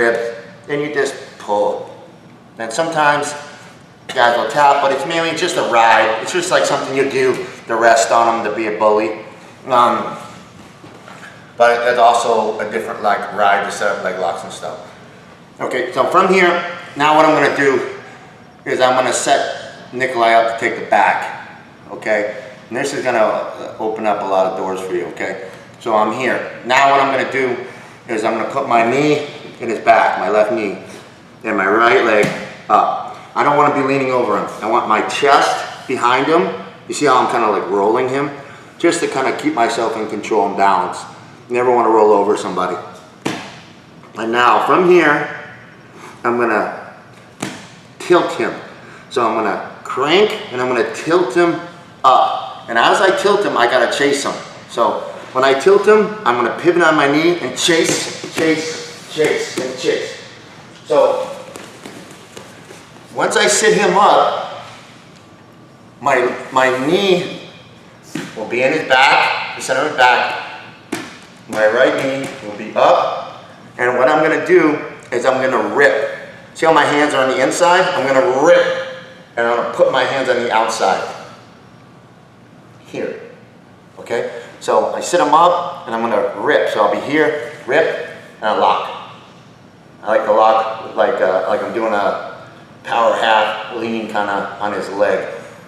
ribs, and you just pull. And sometimes guys will tap, but it's mainly just a ride. It's just like something you do to rest on them, to be a bully. But it's also a different like ride to set up leg locks and stuff. Okay, so from here, now what I'm gonna do is I'm gonna set Nikolai up to take the back, okay? And this is gonna open up a lot of doors for you, okay? So I'm here. Now what I'm gonna do is I'm gonna put my knee in his back, my left knee, and my right leg up. I don't wanna be leaning over him. I want my chest behind him. You see how I'm kinda like rolling him? Just to kinda keep myself in control and balance. You never wanna roll over somebody. And now from here, I'm gonna tilt him. So I'm gonna crank and I'm gonna tilt him up. And as I tilt him, I gotta chase him. So when I tilt him, I'm gonna pivot on my knee and chase, chase, chase, and chase. So once I sit him up, my knee will be in his back, the center of his back. My right knee will be up. And what I'm gonna do is I'm gonna rip. See how my hands are on the inside? I'm gonna rip, and I'm gonna put my hands on the outside. Here, okay? So I sit them up, and I'm gonna rip. So I'll be here, rip, and I lock. I like to lock like I'm doing a power half lean kinda on his leg.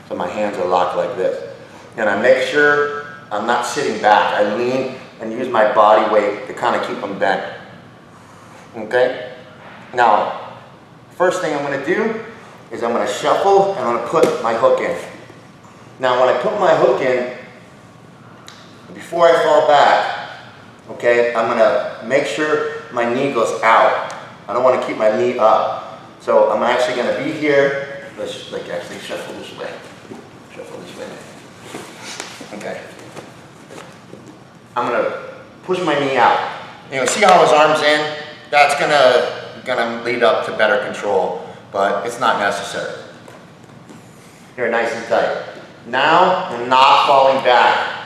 So my hands are locked like this. And I make sure I'm not sitting back. I lean and use my body weight to kind of keep them bent. Okay? Now, first thing I'm gonna do is I'm gonna shuffle and I'm gonna put my hook in. Now when I put my hook in, before I fall back, okay, I'm gonna make sure my knee goes out. I don't wanna keep my knee up. So I'm actually gonna be here. Let's like actually shuffle this way. Shuffle this way. Okay. I'm gonna push my knee out. You know, see how his arm's in? That's gonna lead up to better control, but it's not necessary. Here, nice and tight. Now, I'm not falling back.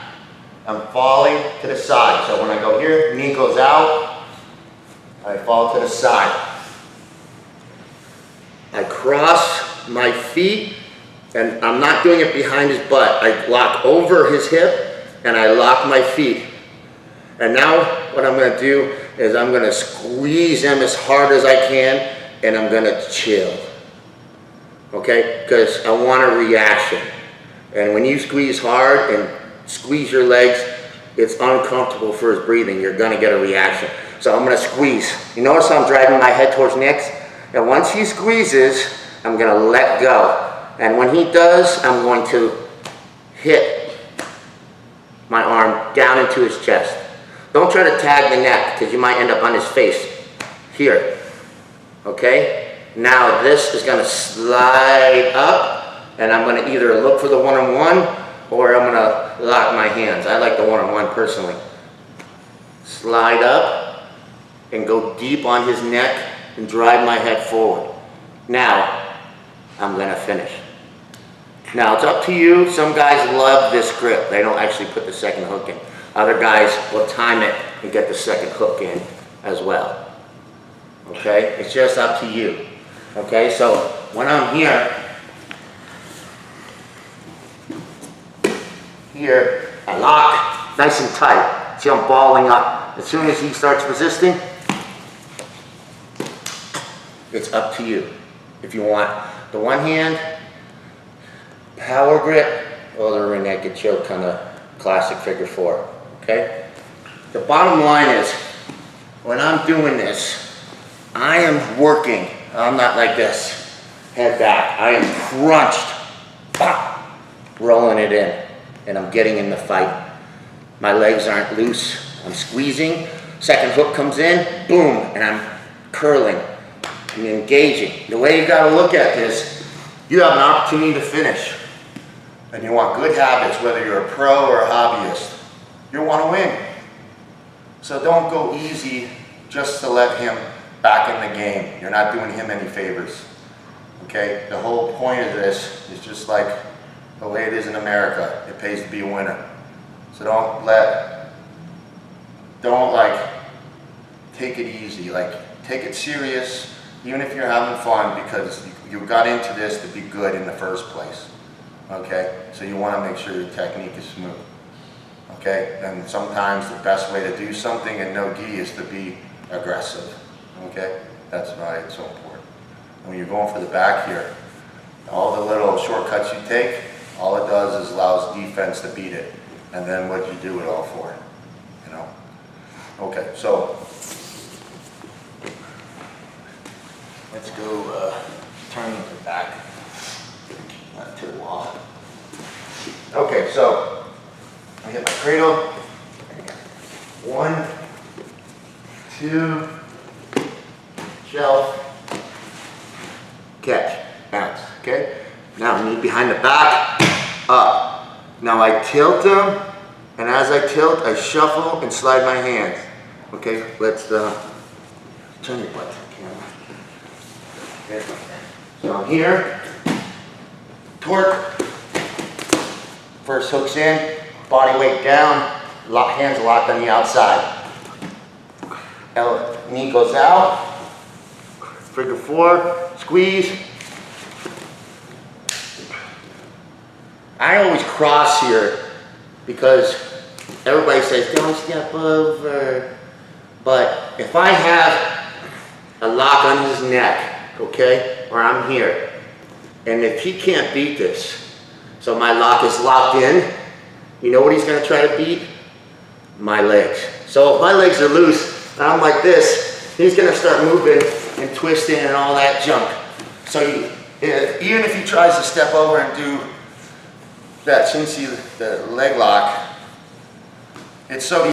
I'm falling to the side. So when I go here, knee goes out, I fall to the side. I cross my feet, and I'm not doing it behind his butt. I lock over his hip, and I lock my feet. And now what I'm gonna do is I'm gonna squeeze him as hard as I can, and I'm gonna chill. Okay, because I want a reaction. And when you squeeze hard and squeeze your legs, it's uncomfortable for his breathing. You're gonna get a reaction. So I'm gonna squeeze. You notice how I'm driving my head towards Nick's? And once he squeezes, I'm gonna let go. And when he does, I'm going to hit my arm down into his chest. Don't try to tag the neck because you might end up on his face. Here, okay? Now this is gonna slide up, and I'm gonna either look for the one-on-one or I'm gonna lock my hands. I like the one-on-one personally. Slide up and go deep on his neck and drive my head forward. Now, I'm gonna finish. Now it's up to you. Some guys love this grip. They don't actually put the second hook in. Other guys will time it and get the second hook in as well. Okay, it's just up to you. Okay, so when I'm here, I lock nice and tight. See, I'm balling up. As soon as he starts resisting, it's up to you. If you want the one hand, power grip, or the rear naked choke, kind of classic figure four. Okay? The bottom line is, when I'm doing this, I am working. I'm not like this, head back. I am crunched, rolling it in, and I'm getting in the fight. My legs aren't loose. I'm squeezing. Second hook comes in, boom, and I'm curling and engaging. The way you got to look at this, you have an opportunity to finish, and you want good habits, whether you're a pro or a hobbyist. You want to win. So don't go easy just to let him back in the game. You're not doing him any favors. Okay? The whole point of this is just like the way it is in America. It pays to be a winner. So don't like take it easy. Like take it serious, even if you're having fun, because you got into this to be good in the first place. Okay, so you want to make sure your technique is smooth. Okay, and sometimes the best way to do something in no gi is to be aggressive. Okay, that's why it's so important. When you're going for the back here, all the little shortcuts you take, all it does is allows defense to beat it. And then what do you do it all for? You know? Okay, so let's go turn the back to the wall. Okay, so I hit my cradle. 1, 2, shelf, catch, bounce. Okay. Now knee behind the back, up. Now I tilt them, and as I tilt, I shuffle and slide my hands. Okay. Let's turn your butt to the camera. Okay. So I'm here. Torque. First hooks in, body weight down, hands locked on the outside. Knee goes out, figure 4, squeeze. I always cross here because everybody says don't step over. But if I have a lock on his neck, okay, or I'm here, and if he can't beat this, so my lock is locked in, you know what he's going to try to beat? My legs. So if my legs are loose, and I'm like this, he's going to start moving and twisting and all that junk. So even if he tries to step over and do that, since the leg lock, it's so